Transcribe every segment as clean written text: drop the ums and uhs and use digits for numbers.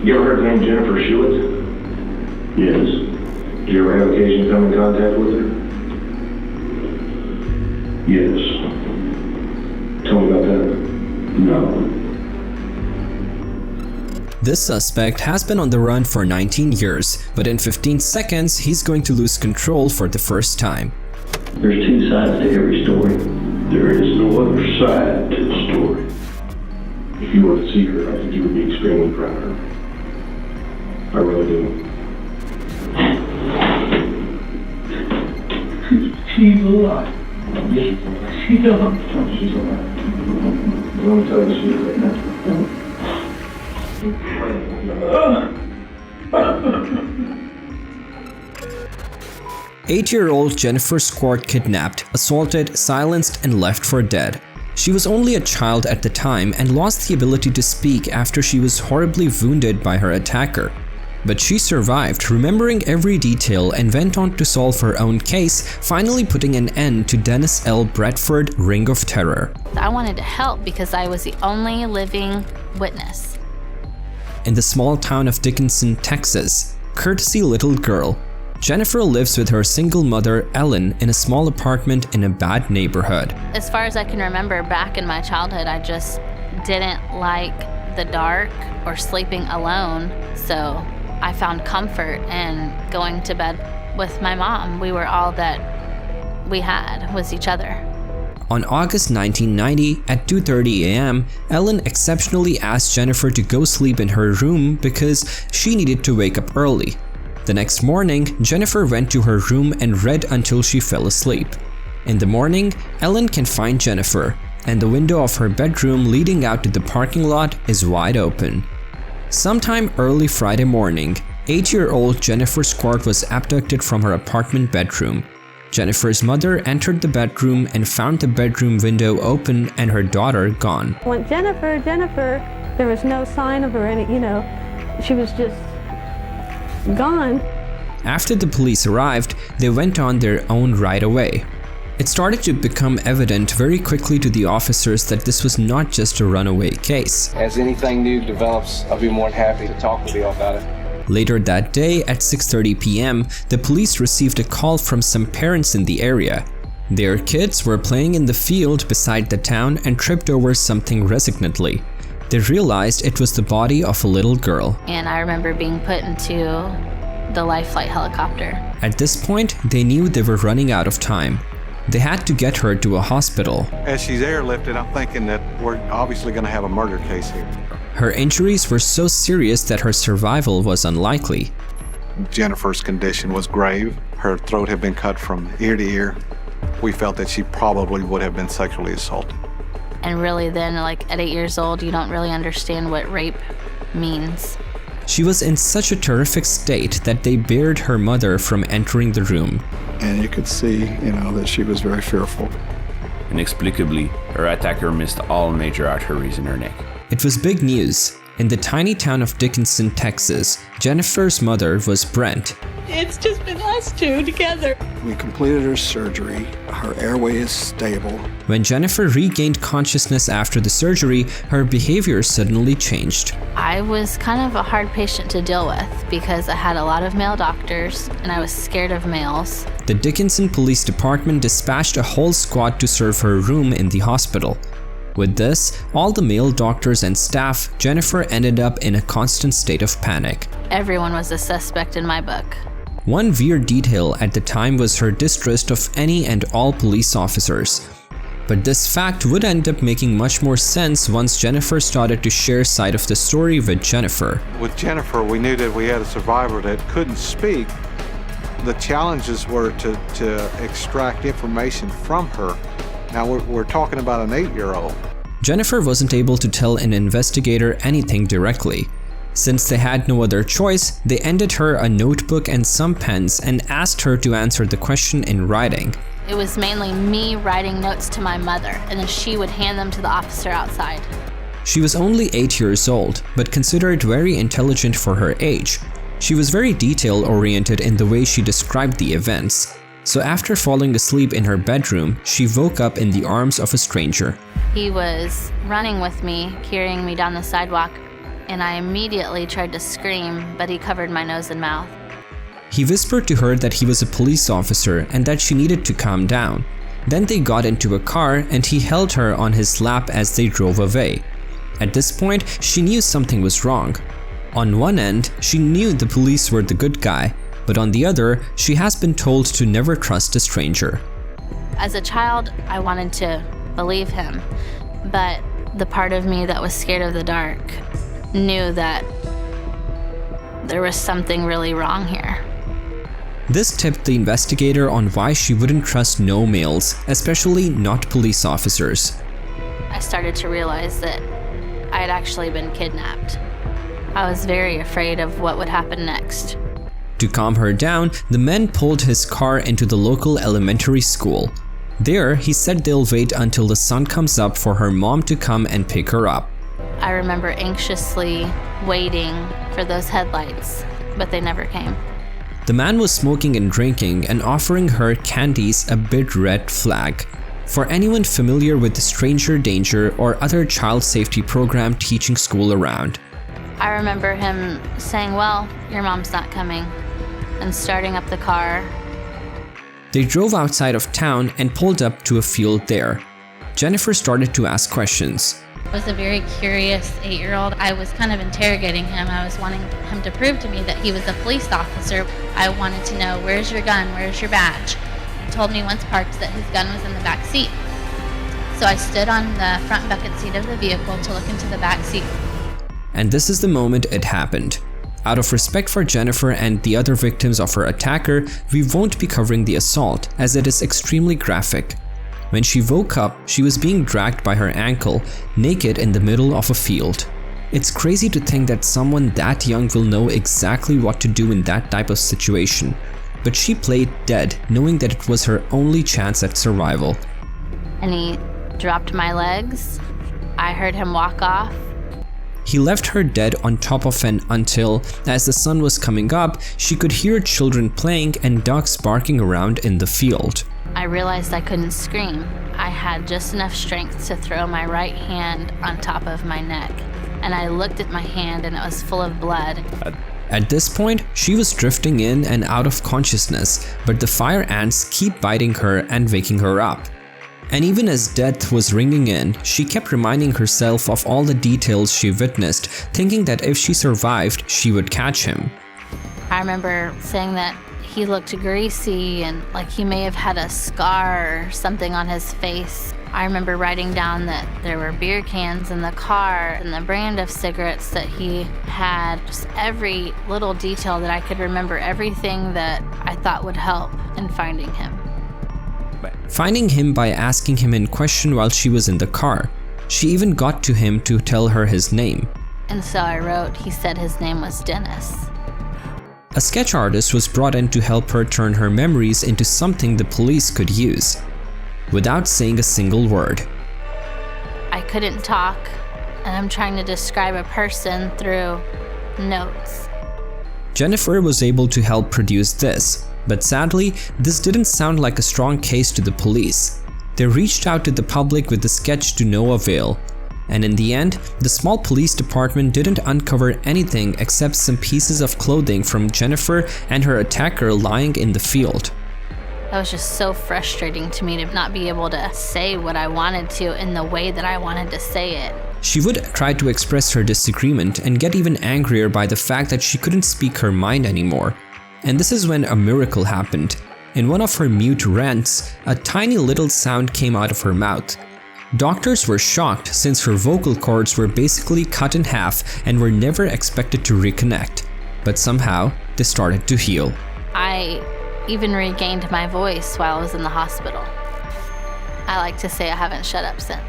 You ever heard the name Jennifer Schuett? Yes. Did you ever have occasion to come in contact with her? Yes. Tell me about that. No. This suspect has been on the run for 19 years, but in 15 seconds, he's going to lose control for the first time. There's two sides to every story. There is no other side to the story. If you were to see her, I think you would be extremely proud of her. I really do. She's alive. She's alive. She's alive. Let me tell you the secret right now. 8-year-old Jennifer Schuett kidnapped, assaulted, silenced, and left for dead. She was only a child at the time and lost the ability to speak after she was horribly wounded by her attacker. But she survived, remembering every detail, and went on to solve her own case, finally putting an end to Dennis L. Bradford Ring of Terror. I wanted to help because I was the only living witness. In the small town of Dickinson, Texas, courtesy little girl, Jennifer lives with her single mother, Ellen, in a small apartment in a bad neighborhood. As far as I can remember, back in my childhood, I just didn't like the dark or sleeping alone, so I found comfort in going to bed with my mom. We were all that we had was each other. On August 1990 at 2:30 a.m., Ellen exceptionally asked Jennifer to go sleep in her room because she needed to wake up early. The next morning, Jennifer went to her room and read until she fell asleep. In the morning, Ellen can find Jennifer, and the window of her bedroom leading out to the parking lot is wide open. Sometime early Friday morning, 8-year-old Jennifer Schuett was abducted from her apartment bedroom. Jennifer's mother entered the bedroom and found the bedroom window open and her daughter gone. I went, Jennifer, there was no sign of her, she was just gone. After the police arrived, they went on their own right away. It started to become evident very quickly to the officers that this was not just a runaway case. As anything new develops, I'll be more than happy to talk with you about it. Later that day at 6:30 p.m., the police received a call from some parents in the area. Their kids were playing in the field beside the town and tripped over something resignantly. They realized it was the body of a little girl. And I remember being put into the life flight helicopter. At this point, they knew they were running out of time. They had to get her to a hospital. As she's airlifted, I'm thinking that we're obviously going to have a murder case here. Her injuries were so serious that her survival was unlikely. Jennifer's condition was grave. Her throat had been cut from ear to ear. We felt that she probably would have been sexually assaulted. And really then, at 8 years old, you don't really understand what rape means. She was in such a terrific state that they barred her mother from entering the room. And you could see, that she was very fearful. Inexplicably, her attacker missed all major arteries in her neck. It was big news. In the tiny town of Dickinson, Texas, Jennifer's mother was Brent. It's just been us two together. We completed her surgery. Her airway is stable. When Jennifer regained consciousness after the surgery, her behavior suddenly changed. I was kind of a hard patient to deal with because I had a lot of male doctors and I was scared of males. The Dickinson Police Department dispatched a whole squad to serve her room in the hospital. With this, all the male doctors and staff, Jennifer ended up in a constant state of panic. Everyone was a suspect in my book. One weird detail at the time was her distrust of any and all police officers. But this fact would end up making much more sense once Jennifer started to share side of the story with Jennifer. With Jennifer, we knew that we had a survivor that couldn't speak. The challenges were to extract information from her. Now we're talking about an 8-year-old. Jennifer wasn't able to tell an investigator anything directly. Since they had no other choice, they handed her a notebook and some pens and asked her to answer the question in writing. It was mainly me writing notes to my mother, and then she would hand them to the officer outside. She was only 8 years old, but considered very intelligent for her age. She was very detail-oriented in the way she described the events. So after falling asleep in her bedroom, she woke up in the arms of a stranger. He was running with me, carrying me down the sidewalk, and I immediately tried to scream, but he covered my nose and mouth. He whispered to her that he was a police officer and that she needed to calm down. Then they got into a car and he held her on his lap as they drove away. At this point, she knew something was wrong. On one end, she knew the police were the good guy, but on the other, she has been told to never trust a stranger. As a child, I wanted to believe him, but the part of me that was scared of the dark knew that there was something really wrong here. This tipped the investigator on why she wouldn't trust no males, especially not police officers. I started to realize that I had actually been kidnapped. I was very afraid of what would happen next. To calm her down, the men pulled his car into the local elementary school. There, he said they'll wait until the sun comes up for her mom to come and pick her up. I remember anxiously waiting for those headlights, but they never came. The man was smoking and drinking and offering her candies, a big red flag. For anyone familiar with the Stranger Danger or other child safety program teaching school around. I remember him saying, "Well, your mom's not coming," and starting up the car. They drove outside of town and pulled up to a field there. Jennifer started to ask questions. I was a very curious 8-year-old. I was kind of interrogating him. I was wanting him to prove to me that he was a police officer. I wanted to know, where's your gun? Where's your badge? He told me once parked that his gun was in the back seat. So I stood on the front bucket seat of the vehicle to look into the back seat. And this is the moment it happened. Out of respect for Jennifer and the other victims of her attacker, we won't be covering the assault as it is extremely graphic. When she woke up, she was being dragged by her ankle, naked in the middle of a field. It's crazy to think that someone that young will know exactly what to do in that type of situation. But she played dead, knowing that it was her only chance at survival. And he dropped my legs. I heard him walk off. He left her dead on top of an until, as the sun was coming up, she could hear children playing and ducks barking around in the field. I realized I couldn't scream. I had just enough strength to throw my right hand on top of my neck. And I looked at my hand and it was full of blood. At this point, she was drifting in and out of consciousness, but the fire ants keep biting her and waking her up. And even as death was ringing in, she kept reminding herself of all the details she witnessed, thinking that if she survived, she would catch him. I remember saying that he looked greasy and like he may have had a scar or something on his face. I remember writing down that there were beer cans in the car and the brand of cigarettes that he had. Just every little detail that I could remember, everything that I thought would help in finding him. Finding him by asking him in question while she was in the car. She even got to him to tell her his name. And so I wrote, he said his name was Dennis. A sketch artist was brought in to help her turn her memories into something the police could use, without saying a single word. I couldn't talk, and I'm trying to describe a person through notes. Jennifer was able to help produce this, but sadly, this didn't sound like a strong case to the police. They reached out to the public with the sketch to no avail. And in the end, the small police department didn't uncover anything except some pieces of clothing from Jennifer and her attacker lying in the field. That was just so frustrating to me to not be able to say what I wanted to in the way that I wanted to say it. She would try to express her disagreement and get even angrier by the fact that she couldn't speak her mind anymore. And this is when a miracle happened. In one of her mute rants, a tiny little sound came out of her mouth. Doctors were shocked since her vocal cords were basically cut in half and were never expected to reconnect. But somehow, they started to heal. I even regained my voice while I was in the hospital. I like to say I haven't shut up since.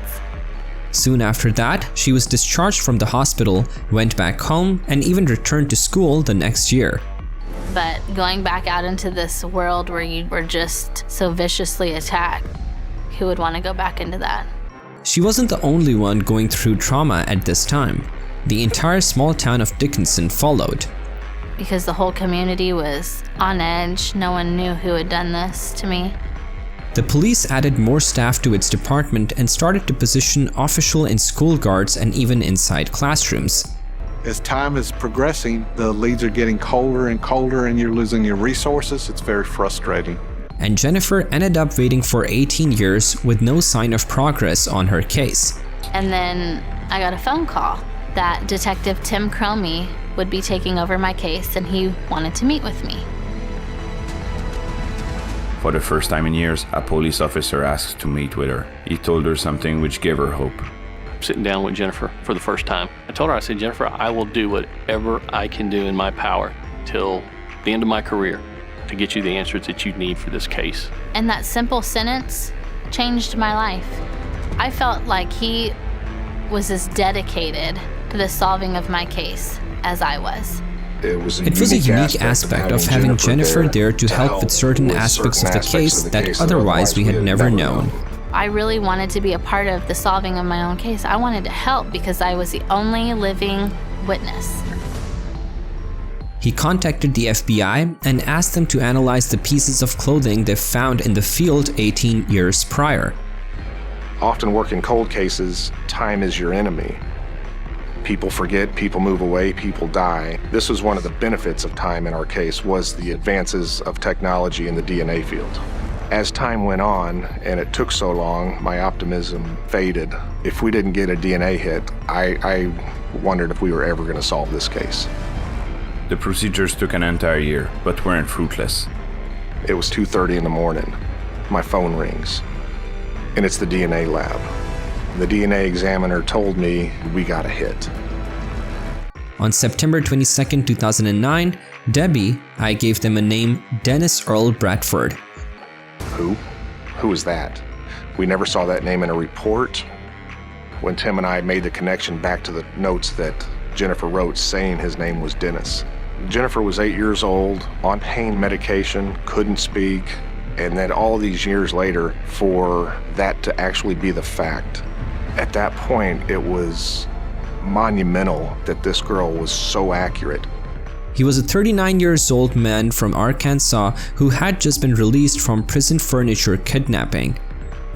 Soon after that, she was discharged from the hospital, went back home, and even returned to school the next year. But going back out into this world where you were just so viciously attacked, who would want to go back into that? She wasn't the only one going through trauma at this time. The entire small town of Dickinson followed. Because the whole community was on edge. No one knew who had done this to me. The police added more staff to its department and started to position official and school guards and even inside classrooms. As time is progressing, the leads are getting colder and colder and you're losing your resources. It's very frustrating. And Jennifer ended up waiting for 18 years with no sign of progress on her case. And then I got a phone call that Detective Tim Cromie would be taking over my case and he wanted to meet with me. For the first time in years, a police officer asked to meet with her. He told her something which gave her hope. Sitting down with Jennifer for the first time, I told her, I said, Jennifer, I will do whatever I can do in my power till the end of my career to get you the answers that you need for this case. And that simple sentence changed my life. I felt like he was as dedicated to the solving of my case as I was. It was a unique aspect of having Jennifer there to help with certain aspects of the case that otherwise we had never known. I really wanted to be a part of the solving of my own case. I wanted to help because I was the only living witness. He contacted the FBI and asked them to analyze the pieces of clothing they found in the field 18 years prior. Often working cold cases, time is your enemy. People forget, people move away, people die. This was one of the benefits of time in our case, was the advances of technology in the DNA field. As time went on, and it took so long, my optimism faded. If we didn't get a DNA hit, I wondered if we were ever going to solve this case. The procedures took an entire year, but weren't fruitless. It was 2:30 in the morning. My phone rings, and it's the DNA lab. The DNA examiner told me we got a hit. On September 22, 2009, Debbie, I gave them a name, Dennis Earl Bradford. Who? Who is that? We never saw that name in a report. When Tim and I made the connection back to the notes that Jennifer wrote saying his name was Dennis. Jennifer was 8 years old, on pain medication, couldn't speak, and then all these years later, for that to actually be the fact. At that point, it was monumental that this girl was so accurate. He was a 39-year-old man from Arkansas who had just been released from prison furniture kidnapping.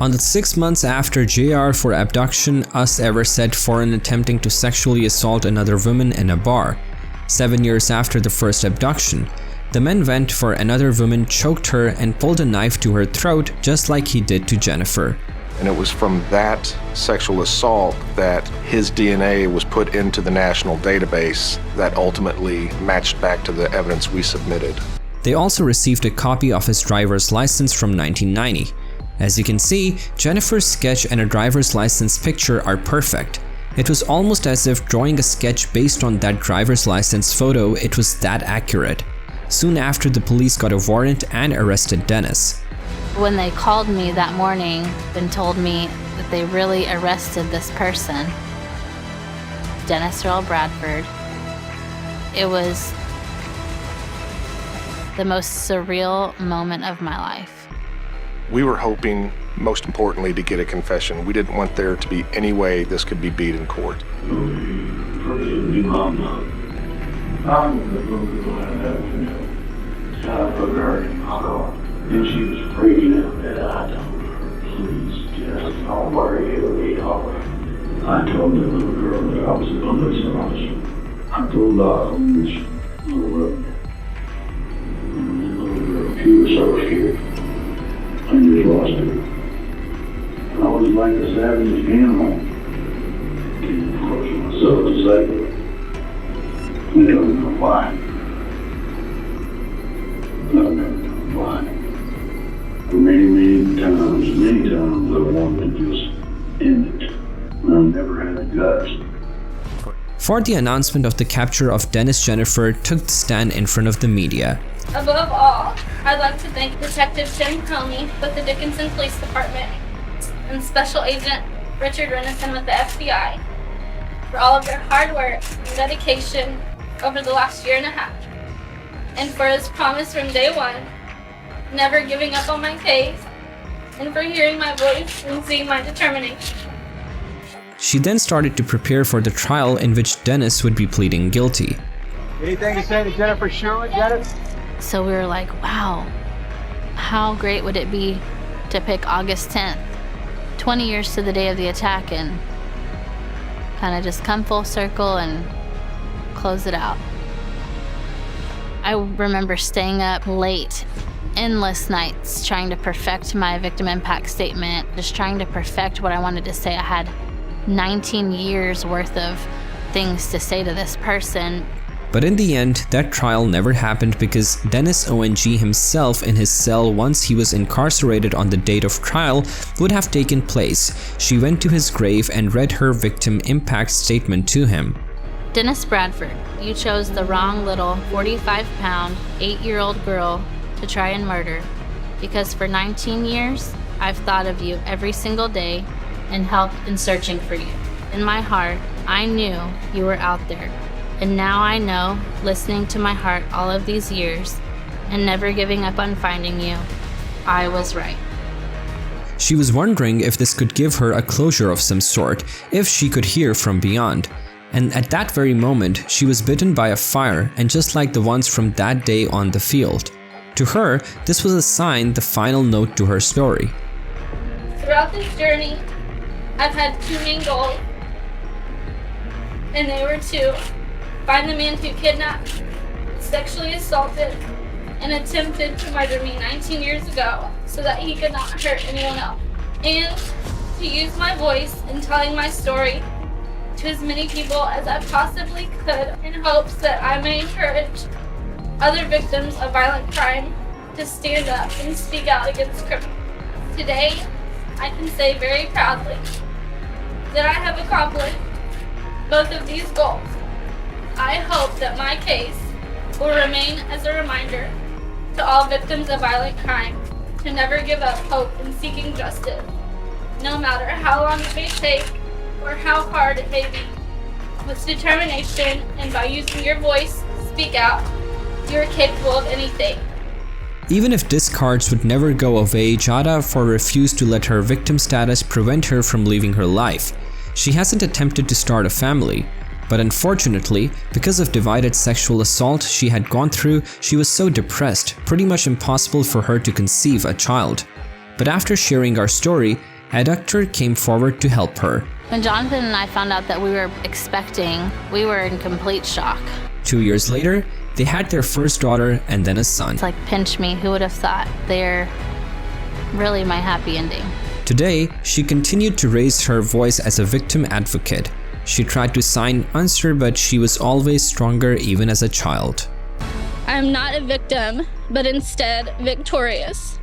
On the 6 months after JR for abduction, Us ever said foreign attempting to sexually assault another woman in a bar. 7 years after the first abduction, the men went for another woman, choked her, and pulled a knife to her throat just like he did to Jennifer. And it was from that sexual assault that his DNA was put into the national database that ultimately matched back to the evidence we submitted. They also received a copy of his driver's license from 1990. As you can see, Jennifer's sketch and a driver's license picture are perfect. It was almost as if drawing a sketch based on that driver's license photo, it was that accurate. Soon after, the police got a warrant and arrested Dennis. When they called me that morning and told me that they really arrested this person, Dennis Earl Bradford, it was the most surreal moment of my life. We were hoping, most importantly, to get a confession. We didn't want there to be any way this could be beat in court. And she was freaking out that I told her, please just don't worry, it'll be all right. I told the little girl that I was a police officer. I told her this little girl, she was so scared. I just lost her. I was like a savage animal. Getting close to myself to say, I don't know why. I don't know why. Many times I wanted to just end it. I never had the guts. For the announcement of the capture of Dennis, Jennifer took the stand in front of the media. Above all, I'd like to thank Detective Tim Cromie with the Dickinson Police Department and Special Agent Richard Renison with the FBI for all of their hard work and dedication over the last year and a half, and for his promise from day one, never giving up on my case, and for hearing my voice and seeing my determination. She then started to prepare for the trial in which Dennis would be pleading guilty. Anything to say to Jennifer Schuett, So we were like, wow, how great would it be to pick August 10th, 20 years to the day of the attack, and kind of just come full circle and close it out. I remember staying up late, endless nights, trying to perfect my victim impact statement, just trying to perfect what I wanted to say. I had 19 years worth of things to say to this person. But in the end, that trial never happened because Dennis ONG himself in his cell once he was incarcerated on the date of trial would have taken place. She went to his grave and read her victim impact statement to him. Dennis Bradford, you chose the wrong little 45-pound, 8-year-old girl to try and murder because for 19 years, I've thought of you every single day and helped in searching for you. In my heart, I knew you were out there. And now I know, listening to my heart all of these years and never giving up on finding you, I was right. She was wondering if this could give her a closure of some sort, if she could hear from beyond. And at that very moment, she was bitten by a fire, and just like the ones from that day on the field. To her, this was a sign, the final note to her story. Throughout this journey, I've had two main goals, and they were to find the man who kidnapped, sexually assaulted, and attempted to murder me 19 years ago so that he could not hurt anyone else. And to use my voice in telling my story to as many people as I possibly could in hopes that I may encourage other victims of violent crime to stand up and speak out against criminals. Today, I can say very proudly that I have accomplished both of these goals. I hope that my case will remain as a reminder to all victims of violent crime to never give up hope in seeking justice, no matter how long it may take or how hard it may be. With determination and by using your voice to speak out, you are capable of anything. Even if discards would never go away, Jada refused to let her victim status prevent her from leaving her life. She hasn't attempted to start a family. But unfortunately, because of divided sexual assault she had gone through, she was so depressed, pretty much impossible for her to conceive a child. But after sharing our story, a doctor came forward to help her. When Jonathan and I found out that we were expecting, we were in complete shock. 2 years later, they had their first daughter and then a son. It's like, pinch me, who would have thought? They're really my happy ending. Today, she continued to raise her voice as a victim advocate. She tried to sign answer, but she was always stronger even as a child. I'm not a victim, but instead victorious.